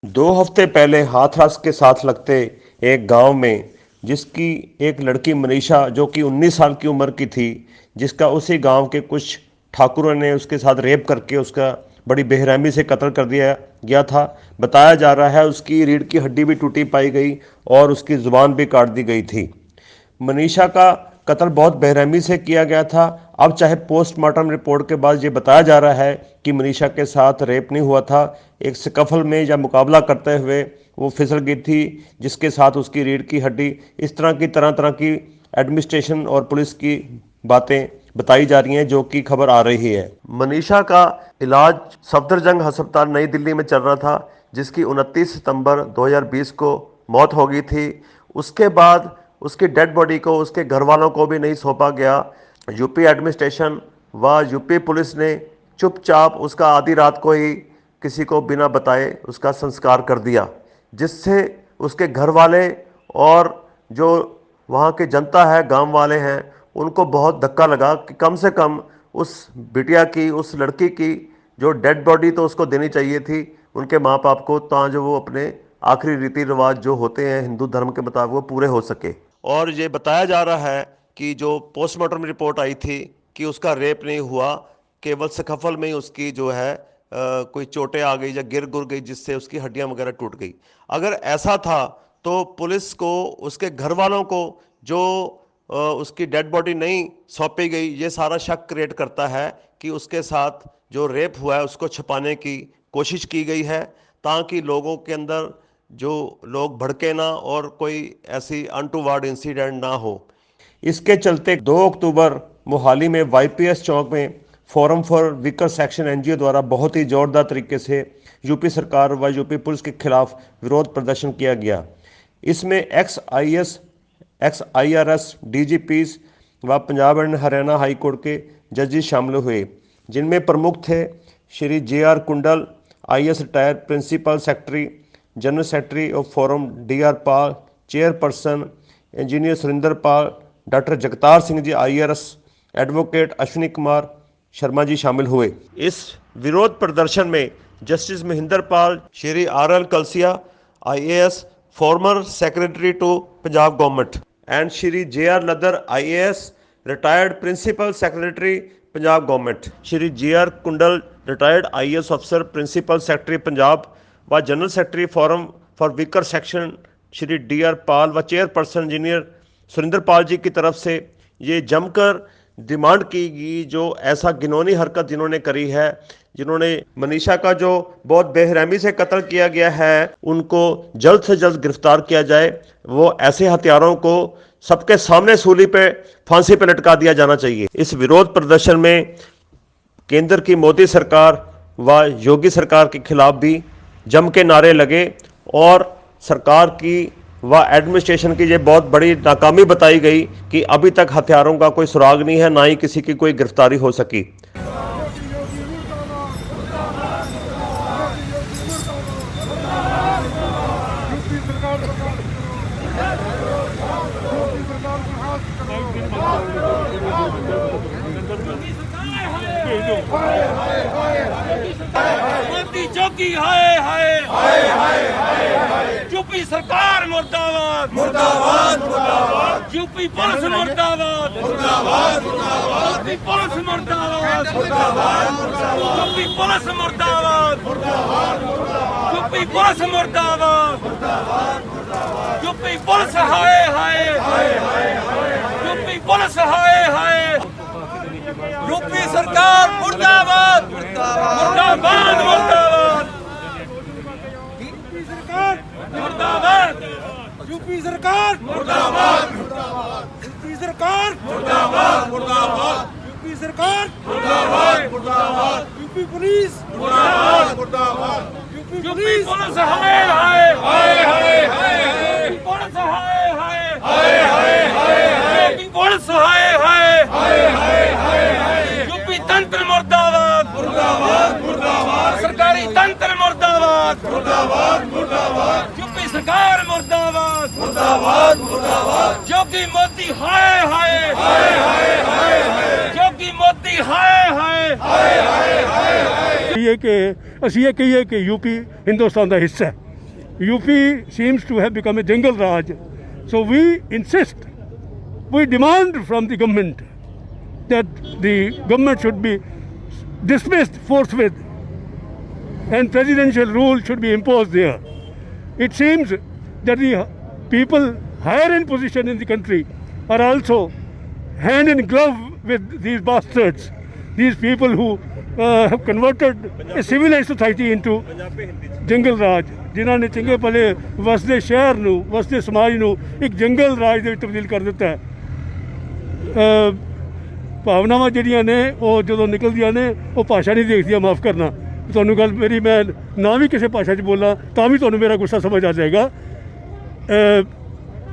2 हफ्ते पहले हाथरस के साथ लगते एक गांव में जिसकी एक लड़की मनीषा जो कि 19 साल की उम्र की थी, जिसका उसी गांव के कुछ ठाकुरों ने उसके साथ रेप करके उसका बड़ी बेरहमी से कत्ल कर दिया गया था। बताया जा रहा है उसकी रीढ़ की हड्डी भी टूटी पाई गई और उसकी जुबान भी काट दी गई थी। मनीषा का कत्ल बहुत बेरहमी से किया गया था। अब चाहे पोस्टमार्टम रिपोर्ट के बाद ये बताया जा रहा है कि मनीषा के साथ रेप नहीं हुआ था, एक स्कफल में या मुकाबला करते हुए वो फिसल गई थी जिसके साथ उसकी रीढ़ की हड्डी। इस तरह की तरह तरह की एडमिनिस्ट्रेशन और पुलिस की बातें बताई जा रही हैं जो कि खबर आ रही है। मनीषा का इलाज सफदरजंग अस्पताल नई दिल्ली में चल रहा था, जिसकी 29 सितंबर 2020 को मौत हो गई थी। उसके बाद उसकी डेड बॉडी को उसके घर वालों को भी नहीं सौंपा गया। यूपी एडमिनिस्ट्रेशन व यूपी पुलिस ने चुपचाप उसका आधी रात को ही किसी को बिना बताए उसका संस्कार कर दिया, जिससे उसके घर वाले और जो वहाँ की जनता है, गांव वाले हैं, उनको बहुत धक्का लगा कि कम से कम उस बिटिया की, उस लड़की की जो डेड बॉडी तो उसको देनी चाहिए थी उनके माँ बाप को, ताकि जो वो अपने आखिरी रीति रिवाज जो होते हैं हिंदू धर्म के मुताबिक वो पूरे हो सके। और ये बताया जा रहा है कि जो पोस्टमार्टम रिपोर्ट आई थी कि उसका रेप नहीं हुआ, केवल स्कफल में ही उसकी जो है कोई चोटें आ गई या गिर गुर गई जिससे उसकी हड्डियां वगैरह टूट गई। अगर ऐसा था तो पुलिस को, उसके घर वालों को जो उसकी डेड बॉडी नहीं सौंपी गई, ये सारा शक क्रिएट करता है कि उसके साथ जो रेप हुआ है उसको छिपाने की कोशिश की गई है, ताकि लोगों के अंदर जो लोग भड़के ना और कोई ऐसी अनटूवर्ड इंसिडेंट ना हो। इसके चलते 2 अक्टूबर मोहाली में वाईपीएस चौक में forum for weaker section NGO द्वारा बहुत ही जोरदार तरीके से यूपी सरकार व यूपी पुलिस के खिलाफ विरोध प्रदर्शन किया गया। इसमें ex IAS, ex IRS, DGPs व Punjab and Haryana high court के जजेस शामिल हुए, जिनमें प्रमुख थे Shri J R. Kundal, IAS retired, principal secretary, general secretary of forum D R. Pal, chairperson engineer Surendra Pal, doctor Jagtar Singh ji IRS, advocate Ashwini Kumar Sharma ji शामिल हुए। इस विरोध प्रदर्शन में justice Mahendra Pal, Shri R L. Kalsia IAS, former secretary to Punjab government, and Shri JR. लदर IAS, retired principal secretary Punjab government, Shri J R. Kundal, retired IAS officer, principal secretary Punjab व general secretary forum for weaker section Shri D R. Pal व chairperson engineer Surendra Pal ji की तरफ से ये जमकर डिमांड की गई, जो ऐसा घिनौनी हरकत जिन्होंने करी है, जिन्होंने मनीषा का जो बहुत बेरहमी से कत्ल किया गया है, उनको जल्द से जल्द गिरफ्तार किया जाए। वो ऐसे हत्यारों को सबके सामने सूली पे, फांसी पे लटका दिया जाना चाहिए। इस विरोध प्रदर्शन में केंद्र की मोदी सरकार व योगी सरकार के खिलाफ भी जम के नारे लगे और सरकार की व एडमिनिस्ट्रेशन की ये बहुत बड़ी नाकामी बताई गई कि अभी तक हथियारों का कोई सुराग नहीं है, ना ही किसी की कोई गिरफ्तारी हो सकी। मोदी जोगी हाय हाय हाय हाय हाय, यूपी सरकार मुर्दाबाद मुर्दाबाद मुर्दाबाद, यूपी पुलिस मुर्दाबाद मुर्दाबाद मुर्दाबाद, यूपी पुलिस मुर्दाबाद मुर्दाबाद मुर्दाबाद, यूपी पुलिस मुर्दाबाद मुर्दाबाद मुर्दाबाद, यूपी पुलिस मुर्दाबाद मुर्दाबाद मुर्दाबाद, यूपी पुलिस हाय हाय हाय हाय, यूपी पुलिस हाय हाय, यूपी सरकार मुर्दाबाद मुर्दाबाद मुर्दाबाद, यूपी सरकार मुर्दाबाद, यूपी सरकार मुर्दाबाद मुर्दाबाद, यूपी सरकार मुर्दाबाद मुर्दाबाद, यूपी सरकार मुर्दाबाद मुर्दाबाद, यूपी पुलिस मुर्दाबाद मुर्दाबाद, यूपी पुलिस हाय हाय हाय हाय हाय, यूपी पुलिस हाय हाय हाय हाय हाय, यूपी पुलिस हाय हाय हाय हाय हाय, यूपी तंत्र मुर्दाबाद मुर्दाबाद मुर्दाबाद, सरकारी तंत्र मुर्दाबाद मुर्दाबाद मुर्दाबाद, यूपी सरकार मुर्दाबाद मुर्दाबाद मुर्दाबाद, योगी मोदी हाय हाय हाय हाय हाय, योगी मोदी हाय हाय हाय हाय हाय। ये कि ਅਸੀਂ ਇਹ ਕਹੀਏ ਕਿ यूपी हिंदुस्तान का हिस्सा है, UP seems to have become a jungle Raj. So we insist, we demand from the government that the government should be dismissed forthwith and presidential rule should be imposed there. It seems that the people higher in position in the country are also hand in glove with these bastards, these people who have converted a civilized society into ਜੰਗਲ ਰਾਜ, ਜਿਨ੍ਹਾਂ ਨੇ ਚੰਗੇ ਭਲੇ ਵਸਦੇ ਸ਼ਹਿਰ ਨੂੰ, ਵਸਦੇ ਸਮਾਜ ਨੂੰ ਇੱਕ ਜੰਗਲ ਰਾਜ ਦੇ ਵਿੱਚ ਤਬਦੀਲ ਕਰ ਦਿੱਤਾ ਹੈ। ਭਾਵਨਾਵਾਂ ਜਿਹੜੀਆਂ ਨੇ ਉਹ ਜਦੋਂ ਨਿਕਲਦੀਆਂ ਨੇ ਉਹ ਭਾਸ਼ਾ ਨਹੀਂ ਦੇਖਦੀਆਂ, ਮਾਫ ਕਰਨਾ ਤੁਹਾਨੂੰ ਗੱਲ ਮੇਰੀ, ਮੈਂ ਨਾ ਵੀ ਕਿਸੇ ਭਾਸ਼ਾ 'ਚ ਬੋਲਾਂ ਤਾਂ ਵੀ ਤੁਹਾਨੂੰ ਮੇਰਾ ਗੁੱਸਾ ਸਮਝ ਆ ਜਾਏਗਾ।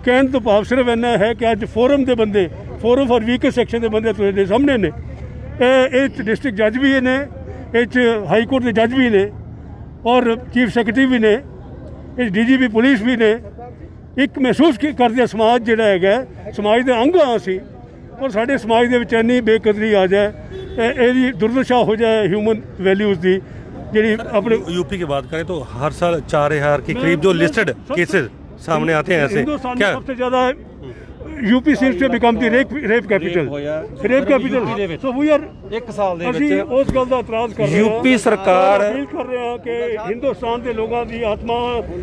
ਕਹਿਣ ਤੋਂ ਭਾਵ ਸਿਰਫ ਇੰਨਾ ਹੈ ਕਿ ਅੱਜ ਫੋਰਮ ਦੇ ਬੰਦੇ, ਫੋਰਮ ਫॉर ਵੀਕਰ ਸੈਕਸ਼ਨ ਦੇ ਬੰਦੇ ਤੁਹਾਡੇ ਸਾਹਮਣੇ ਨੇ। ਇਹ 'ਚ ਡਿਸਟ੍ਰਿਕਟ ਜੱਜ ਵੀ ਨੇ, ਇਹ 'ਚ ਹਾਈ ਕੋਰਟ ਦੇ ਜੱਜ ਵੀ ਨੇ ਔਰ ਚੀਫ ਸੈਕਟਰੀ ਵੀ ਨੇ, ਇਹ DGP ਪੁਲਿਸ ਵੀ ਨੇ। ਇੱਕ ਮਹਿਸੂਸ ਕਰਦੇ ਸਮਾਜ ਜਿਹੜਾ ਹੈਗਾ, ਸਮਾਜ ਦੇ ਅੰਗ ਹਾਂ ਅਸੀਂ, ਔਰ ਸਾਡੇ ਸਮਾਜ ਦੇ ਵਿੱਚ ਇੰਨੀ ਬੇਕਦਰੀ ਆ ਜਾਏ, ਇਹਦੀ ਦੁਰਦਸ਼ਾ ਹੋ ਜਾਏ ਹਿਊਮਨ ਵੈਲਿਊਜ਼ ਦੀ ਜਿਹੜੀ अपने। यूपी की बात करें तो हर साल 4000 के करीब जो लिस्टेड केसेस सामने आते हैं, ऐसे हिंदुस्तान क्या में सबसे ज्यादा UP seems to become the rape capital, rape capital। So we are ਇੱਕ ਸਾਲ ਦੇ ਅਸੀਂ ਵਿੱਚ ਉਸ ਗੱਲ ਦਾ ਇਤਰਾਜ਼ ਕਰ ਰਹੇ ਹਾਂ, UP ਸਰਕਾਰ ਅਪੀਲ ਕਰ ਰਹੇ ਹਾਂ ਕਿ ਹਿੰਦੁਸਤਾਨ ਦੇ ਲੋਕਾਂ ਦੀ ਆਤਮਾ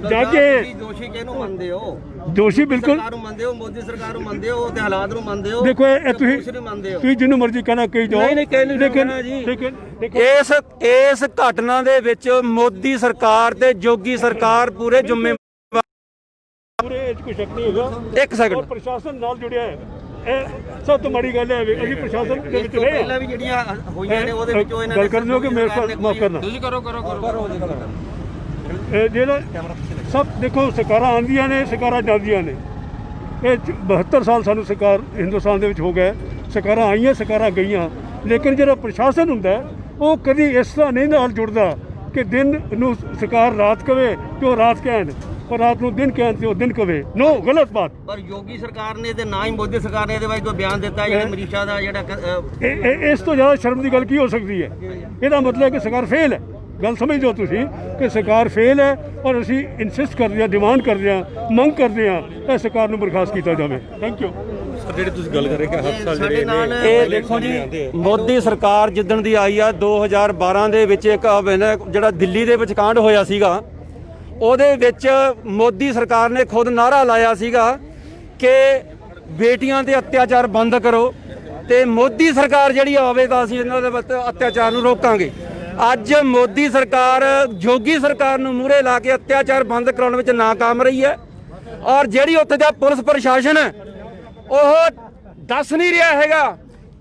ਜਾਗੇ। ਦੋਸ਼ੀ ਕਿਹਨੂੰ ਮੰਨਦੇ ਹੋ? ਦੋਸ਼ੀ ਬਿਲਕੁਲ ਸਰਕਾਰ ਨੂੰ ਮੰਨਦੇ ਹੋ, ਮੋਦੀ ਸਰਕਾਰ ਨੂੰ ਮੰਨਦੇ ਹੋ ਤੇ ਹਾਲਾਤ ਨੂੰ ਮੰਨਦੇ ਹੋ? ਦੇਖੋ ਇਹ ਕੁਛ ਨਹੀਂ ਮੰਨਦੇ ਹੋ। ਤੁਸੀਂ ਜਿਹਨੂੰ ਮਰਜ਼ੀ ਕਹਿਣਾ ਕਹੀ ਜਾਓ, ਨਹੀਂ, ਕਹਿ ਨਹੀਂ ਲੇਕਿਨ ਕਹਿਣਾ ਜੀ। ਲੇਕਿਨ ਇਸ ਘਟਨਾ ਦੇ ਵਿੱਚ ਮੋਦੀ ਸਰਕਾਰ ਤੇ ਜੋਗੀ ਸਰਕਾਰ ਪੂਰੇ ਜ਼ਿੰਮੇਵਾਰ। ਪੂਰੇ ਇਹ 'ਚ ਕੋਈ ਸ਼ੱਕ ਨਹੀਂ ਹੈਗਾ। ਇੱਕ ਸੈਕਿੰਡ। ਔਰ ਪ੍ਰਸ਼ਾਸਨ ਨਾਲ ਜੁੜਿਆ ਹੈ, ਇਹ ਸਭ ਤੋਂ ਮਾੜੀ ਗੱਲ ਹੈ ਵੀ ਅਸੀਂ ਪ੍ਰਸ਼ਾਸਨ ਦੇ ਇਸ ਵਿੱਚ ਤੋਂ ਰਹੇ ਪਹਿਲਾਂ ਵੀ ਜਿਹੜੀਆਂ ਹੋਈਆਂ ਨੇ ਉਹਦੇ ਵਿੱਚੋਂ ਇਹਨਾਂ ਗੱਲ ਕਰਨ ਕਿ ਮੇਰੇ ਕੋਲ ਮਾਫ ਕਰਨਾ ਤੁਸੀਂ ਕਰੋ ਇਹ ਜਿਹੜਾ ਸਭ ਦੇਖੋ ਸਰਕਾਰਾਂ ਆਉਂਦੀਆਂ ਨੇ, ਸਰਕਾਰਾਂ ਜਾਂਦੀਆਂ ਨੇ। ਇਹ 72 ਸਾਲ ਸਾਨੂੰ ਸਰਕਾਰ ਹਿੰਦੁਸਤਾਨ ਦੇ ਵਿੱਚ ਹੋ ਗਏ, ਸਰਕਾਰਾਂ ਆਈਆਂ, ਸਰਕਾਰਾਂ ਗਈਆਂ, ਲੇਕਿਨ ਜਿਹੜਾ ਪ੍ਰਸ਼ਾਸਨ ਹੁੰਦਾ ਉਹ ਕਦੀ ਇਸ ਤਰ੍ਹਾਂ ਨਹੀਂ ਨਾਲ ਜੁੜਦਾ ਕਿ ਦਿਨ ਨੂੰ ਸਰਕਾਰ ਰਾਤ ਕਵੇ ਤੇ ਉਹ ਰਾਤ ਕਹਿਣ, ਔਰ ਰਾਤ ਨੂੰ ਦਿਨ ਕਹਿਣ ਤੇ ਉਹ ਦਿਨ ਕਵੇ। ਨੋ, ਗਲਤ ਬਾਤ। ਪਰ ਯੋਗੀ ਸਰਕਾਰ ਨੇ ਤੇ ਨਾ ਹੀ ਮੋਦੀ ਸਰਕਾਰ ਨੇ ਇਹਦੇ ਬਾਰੇ ਕੋਈ ਬਿਆਨ ਦਿੱਤਾ ਜਿਹੜਾ ਮਨੀਸ਼ਾ ਦਾ ਜਿਹੜਾ ਇਸ ਤੋਂ ਜ਼ਿਆਦਾ ਸ਼ਰਮ ਦੀ ਗੱਲ ਕੀ ਹੋ ਸਕਦੀ ਹੈ? ਇਹਦਾ ਮਤਲਬ ਹੈ ਕਿ ਸਰਕਾਰ ਫੇਲ ਹੈ। ਗੱਲ ਸਮਝ ਜਾਓ ਤੁਸੀਂ ਕਿ ਸਰਕਾਰ ਫੇਲ ਹੈ ਔਰ ਅਸੀਂ ਇਨਸਿਸਟ ਕਰਦੇ ਹਾਂ, ਡਿਮਾਂਡ ਕਰਦੇ ਹਾਂ, ਮੰਗ ਕਰਦੇ ਹਾਂ ਇਹ ਸਰਕਾਰ ਨੂੰ ਬਰਖਾਸਤ ਕੀਤਾ ਜਾਵੇ। Thank you. ਜਿਹੜੇ ਤੁਸੀਂ ਗੱਲ ਕਰ ਰਹੇ ਕਿ ਹਰ ਸਾਲ ਸਾਡੇ ਨਾਲ ਇਹ ਦੇਖੋ ਜੀ, ਮੋਦੀ ਸਰਕਾਰ ਜਿੱਦਣ ਦੀ ਆਈ ਆ 2012 ਦੇ ਵਿੱਚ ਇੱਕ ਜਿਹੜਾ ਦਿੱਲੀ ਦੇ ਵਿੱਚ ਕਾਂਡ ਹੋਇਆ ਸੀਗਾ, ਉਹਦੇ ਵਿੱਚ ਮੋਦੀ ਸਰਕਾਰ ਨੇ ਖੁਦ ਨਾਅਰਾ ਲਾਇਆ ਸੀਗਾ ਕਿ ਬੇਟੀਆਂ ਦੇ ਅਤਿਆਚਾਰ ਬੰਦ ਕਰੋ, ਤੇ ਮੋਦੀ ਸਰਕਾਰ ਜਿਹੜੀ ਆਵੇ ਤਾਂ ਅਸੀਂ ਇਹਨਾਂ ਦੇ ਅਤਿਆਚਾਰ ਨੂੰ ਰੋਕਾਂਗੇ। ਅੱਜ ਮੋਦੀ ਸਰਕਾਰ ਜੋਗੀ ਸਰਕਾਰ ਨੂੰ ਮੂਹਰੇ ਲਾ ਕੇ ਅਤਿਆਚਾਰ ਬੰਦ ਕਰਾਉਣ ਵਿੱਚ ਨਾਕਾਮ ਰਹੀ ਹੈ, ਔਰ ਜਿਹੜੀ ਉੱਥੇ ਦਾ ਪੁਲਿਸ ਪ੍ਰਸ਼ਾਸਨ ਹੈ ਉਹ ਦੱਸ ਨਹੀਂ ਰਿਹਾ ਹੈਗਾ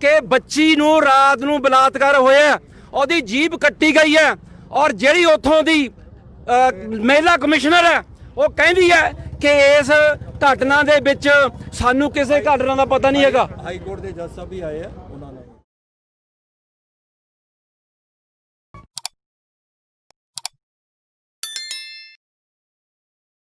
ਕਿ ਬੱਚੀ ਨੂੰ ਰਾਤ ਨੂੰ ਬਲਾਤਕਾਰ ਹੋਇਆ, ਉਹਦੀ ਜੀਭ ਕੱਟੀ ਗਈ ਹੈ, ਔਰ ਜਿਹੜੀ ਉੱਥੋਂ ਦੀ ਮਹਿਲਾ ਕਮਿਸ਼ਨਰ ਹੈ ਉਹ ਕਹਿੰਦੀ ਹੈ ਕਿ ਇਸ ਘਟਨਾ ਦੇ ਵਿੱਚ ਸਾਨੂੰ ਕਿਸੇ ਘਟਨਾ ਦਾ ਪਤਾ ਨਹੀਂ ਹੈਗਾ। ਹਾਈ ਕੋਰਟ ਦੇ ਜੱਜ ਸਾਹਿਬ ਵੀ ਆਏ ਆ।